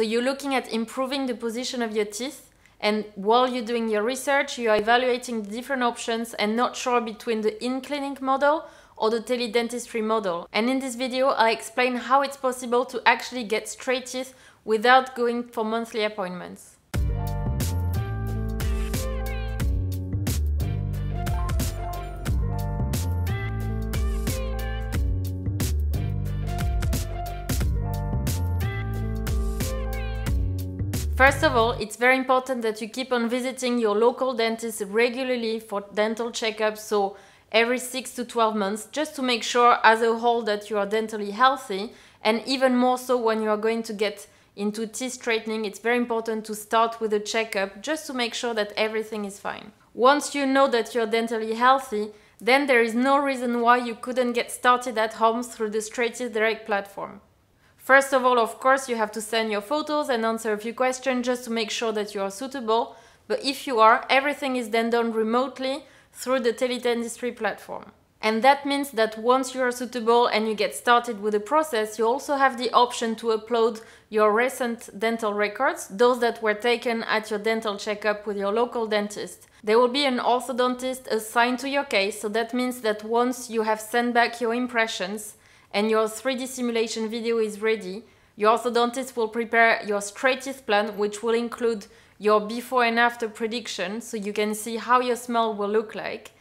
So you're looking at improving the position of your teeth, and while you're doing your research, you are evaluating the different options and not sure between the in-clinic model or the teledentistry model. And in this video, I'll explain how it's possible to actually get straight teeth without going for monthly appointments. First of all, it's very important that you keep on visiting your local dentist regularly for dental checkups, so every 6 to 12 months, just to make sure as a whole that you are dentally healthy, and even more so when you are going to get into teeth straightening, it's very important to start with a checkup just to make sure that everything is fine. Once you know that you're dentally healthy, then there is no reason why you couldn't get started at home through the Straight Teeth Direct platform. First of all, of course, you have to send your photos and answer a few questions just to make sure that you are suitable. But if you are, everything is then done remotely through the teledentistry platform. And that means that once you are suitable and you get started with the process, you also have the option to upload your recent dental records, those that were taken at your dental checkup with your local dentist. There will be an orthodontist assigned to your case, so that means that once you have sent back your impressions, and your 3D simulation video is ready, your orthodontist will prepare your straight teeth plan, which will include your before and after prediction, so you can see how your smile will look like.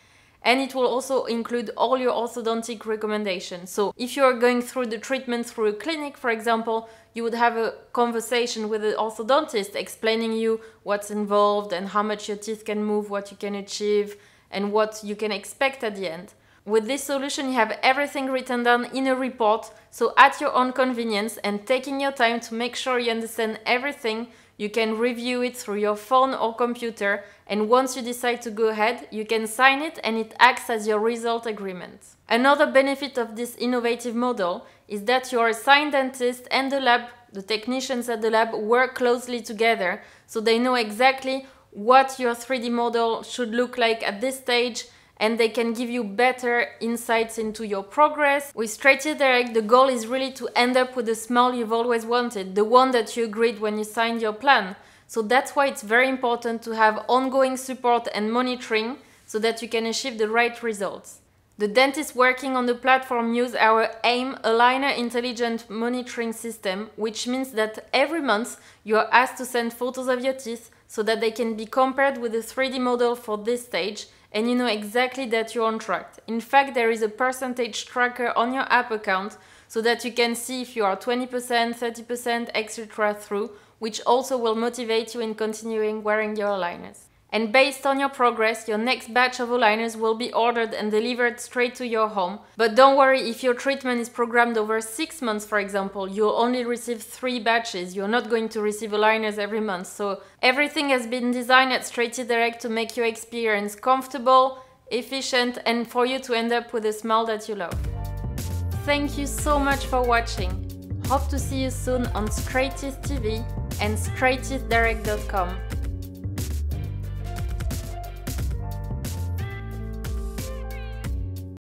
And it will also include all your orthodontic recommendations. So if you are going through the treatment through a clinic, for example, you would have a conversation with the orthodontist explaining you what's involved and how much your teeth can move, what you can achieve, and what you can expect at the end. With this solution, you have everything written down in a report, so at your own convenience and taking your time to make sure you understand everything, you can review it through your phone or computer, and once you decide to go ahead, you can sign it and it acts as your result agreement. Another benefit of this innovative model is that your assigned dentist and the lab, the technicians at the lab, work closely together, so they know exactly what your 3D model should look like at this stage, and they can give you better insights into your progress. With Straight Teeth Direct, the goal is really to end up with the smile you've always wanted, the one that you agreed when you signed your plan. So that's why it's very important to have ongoing support and monitoring so that you can achieve the right results. The dentists working on the platform use our AIM Aligner Intelligent Monitoring System, which means that every month you are asked to send photos of your teeth so that they can be compared with the 3D model for this stage, and you know exactly that you're on track. In fact, there is a percentage tracker on your app account so that you can see if you are 20%, 30%, etc. through, which also will motivate you in continuing wearing your aligners. And based on your progress, your next batch of aligners will be ordered and delivered straight to your home. But don't worry, if your treatment is programmed over 6 months, for example, you'll only receive 3 batches. You're not going to receive aligners every month. So everything has been designed at Straight Teeth Direct to make your experience comfortable, efficient, and for you to end up with a smile that you love. Thank you so much for watching. Hope to see you soon on Straight Teeth TV and straightteethdirect.com.